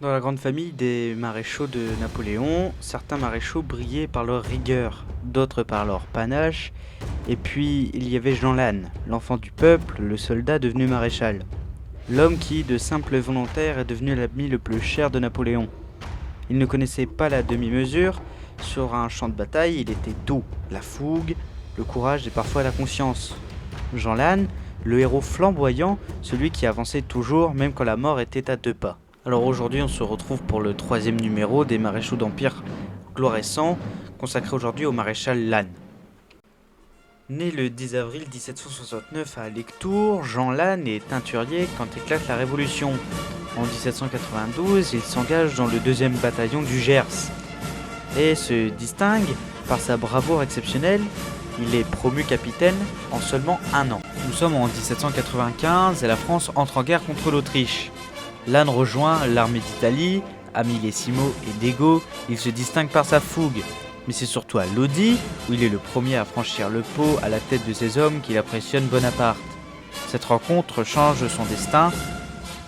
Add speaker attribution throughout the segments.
Speaker 1: Dans la grande famille des maréchaux de Napoléon, certains maréchaux brillaient par leur rigueur, d'autres par leur panache, et puis il y avait Jean Lannes, l'enfant du peuple, le soldat devenu maréchal. L'homme qui, de simple volontaire, est devenu l'ami le plus cher de Napoléon. Il ne connaissait pas la demi-mesure, sur un champ de bataille il était tout, la fougue, le courage et parfois la conscience. Jean Lannes, le héros flamboyant, celui qui avançait toujours même quand la mort était à 2 pas. Alors aujourd'hui on se retrouve pour le 3e numéro des maréchaux d'Empire Glorescent, consacré aujourd'hui au maréchal Lannes. Né le 10 avril 1769 à Lectoure, Jean Lannes est teinturier quand éclate la Révolution. En 1792, il s'engage dans le 2e bataillon du Gers et se distingue par sa bravoure exceptionnelle. Il est promu capitaine en seulement 1 an. Nous sommes en 1795 et la France entre en guerre contre l'Autriche. Lannes rejoint l'armée d'Italie, à Millesimo et Dego, il se distingue par sa fougue. Mais c'est surtout à Lodi, où il est le premier à franchir le Pô à la tête de ses hommes, qu'il impressionne Bonaparte. Cette rencontre change son destin,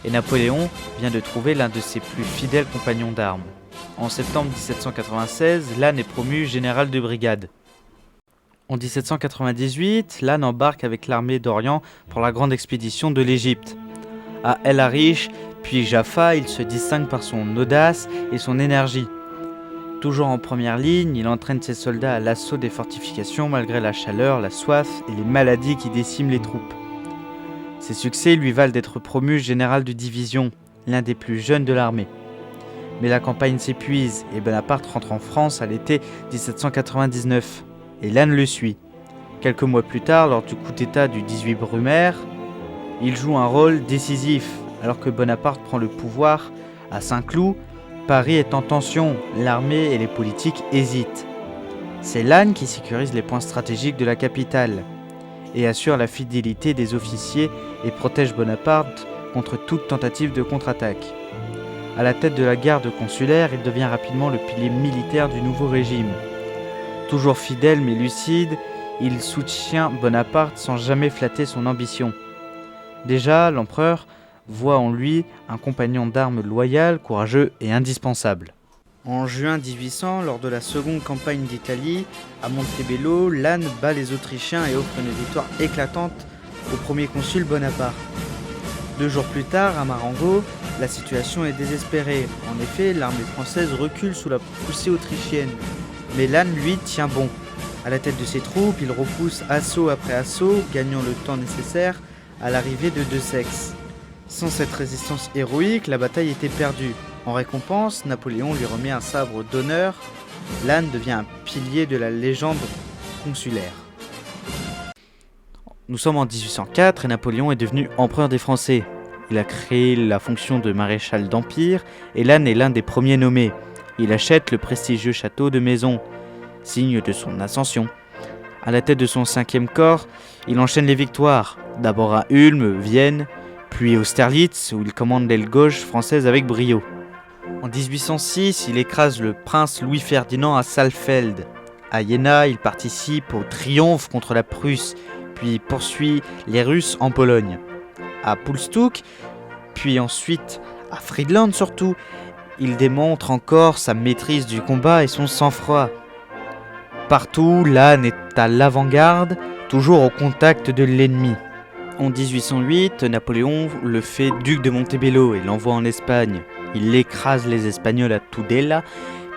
Speaker 1: et Napoléon vient de trouver l'un de ses plus fidèles compagnons d'armes. En septembre 1796, Lannes est promu général de brigade. En 1798, Lannes embarque avec l'armée d'Orient pour la grande expédition de l'Égypte. À El Arish, puis Jaffa, il se distingue par son audace et son énergie. Toujours en première ligne, il entraîne ses soldats à l'assaut des fortifications malgré la chaleur, la soif et les maladies qui déciment les troupes. Ses succès lui valent d'être promu général de division, l'un des plus jeunes de l'armée. Mais la campagne s'épuise et Bonaparte rentre en France à l'été 1799, et Lannes le suit. Quelques mois plus tard, lors du coup d'état du 18 Brumaire, il joue un rôle décisif. Alors que Bonaparte prend le pouvoir à Saint-Cloud, Paris est en tension, l'armée et les politiques hésitent. C'est Lannes qui sécurise les points stratégiques de la capitale et assure la fidélité des officiers et protège Bonaparte contre toute tentative de contre-attaque. À la tête de la garde consulaire, il devient rapidement le pilier militaire du nouveau régime. Toujours fidèle mais lucide, il soutient Bonaparte sans jamais flatter son ambition. Déjà, l'empereur voit en lui un compagnon d'armes loyal, courageux et indispensable. En juin 1800, lors de la seconde campagne d'Italie, à Montebello, Lannes bat les Autrichiens et offre une victoire éclatante au premier consul Bonaparte. 2 jours plus tard, à Marengo, la situation est désespérée. En effet, l'armée française recule sous la poussée autrichienne. Mais Lannes, lui, tient bon. À la tête de ses troupes, il repousse assaut après assaut, gagnant le temps nécessaire à l'arrivée de Desaix. Sans cette résistance héroïque, la bataille était perdue. En récompense, Napoléon lui remet un sabre d'honneur. Lannes devient un pilier de la légende consulaire. Nous sommes en 1804 et Napoléon est devenu empereur des Français. Il a créé la fonction de maréchal d'Empire et Lannes est l'un des premiers nommés. Il achète le prestigieux château de Maison, signe de son ascension. À la tête de son 5e corps, il enchaîne les victoires. D'abord à Ulm, Vienne, puis Austerlitz, où il commande l'aile gauche française avec brio. En 1806, il écrase le prince Louis-Ferdinand à Saalfeld. À Iéna, il participe au triomphe contre la Prusse, puis poursuit les Russes en Pologne. À Pulstuck, puis ensuite à Friedland surtout, il démontre encore sa maîtrise du combat et son sang-froid. Partout, Lannes est à l'avant-garde, toujours au contact de l'ennemi. En 1808, Napoléon le fait duc de Montebello et l'envoie en Espagne. Il écrase les Espagnols à Tudela,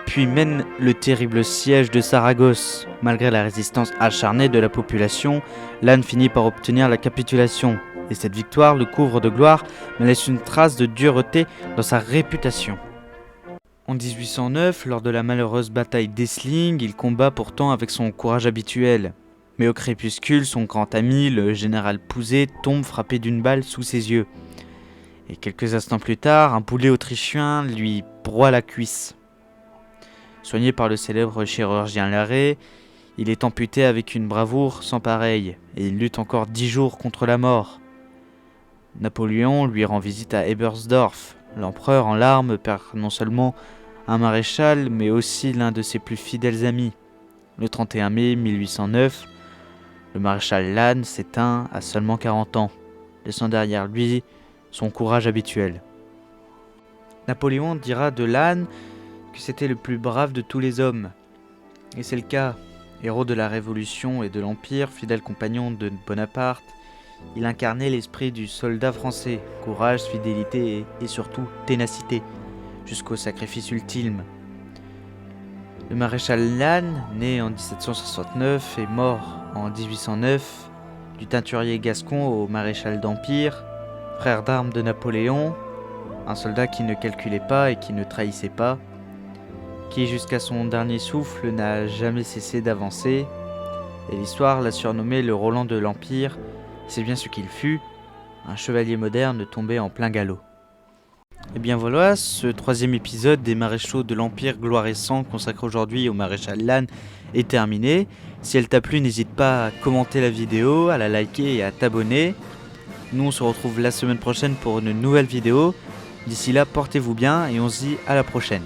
Speaker 1: puis mène le terrible siège de Saragosse. Malgré la résistance acharnée de la population, Lannes finit par obtenir la capitulation. Et cette victoire le couvre de gloire, mais laisse une trace de dureté dans sa réputation. En 1809, lors de la malheureuse bataille d'Essling, il combat pourtant avec son courage habituel. Mais au crépuscule, son grand ami, le général Pouzet, tombe frappé d'une balle sous ses yeux. Et quelques instants plus tard, un boulet autrichien lui broie la cuisse. Soigné par le célèbre chirurgien Larrey, il est amputé avec une bravoure sans pareille, et il lutte encore 10 jours contre la mort. Napoléon lui rend visite à Ebersdorf. L'empereur en larmes perd non seulement un maréchal, mais aussi l'un de ses plus fidèles amis. Le 31 mai 1809, le maréchal Lannes s'éteint à seulement 40 ans, laissant derrière lui son courage habituel. Napoléon dira de Lannes que c'était le plus brave de tous les hommes. Et c'est le cas. Héros de la Révolution et de l'Empire, fidèle compagnon de Bonaparte, il incarnait l'esprit du soldat français, courage, fidélité et surtout ténacité, jusqu'au sacrifice ultime. Le maréchal Lannes, né en 1769 et mort en 1809, du teinturier gascon au maréchal d'Empire, frère d'armes de Napoléon, un soldat qui ne calculait pas et qui ne trahissait pas, qui jusqu'à son dernier souffle n'a jamais cessé d'avancer, et l'histoire l'a surnommé le Roland de l'Empire, c'est bien ce qu'il fut, un chevalier moderne tombé en plein galop. Et bien voilà, ce 3e épisode des maréchaux de l'Empire gloire et sang consacré aujourd'hui au maréchal Lannes est terminé. Si elle t'a plu, n'hésite pas à commenter la vidéo, à la liker et à t'abonner. Nous on se retrouve la semaine prochaine pour une nouvelle vidéo. D'ici là, portez-vous bien et on se dit à la prochaine.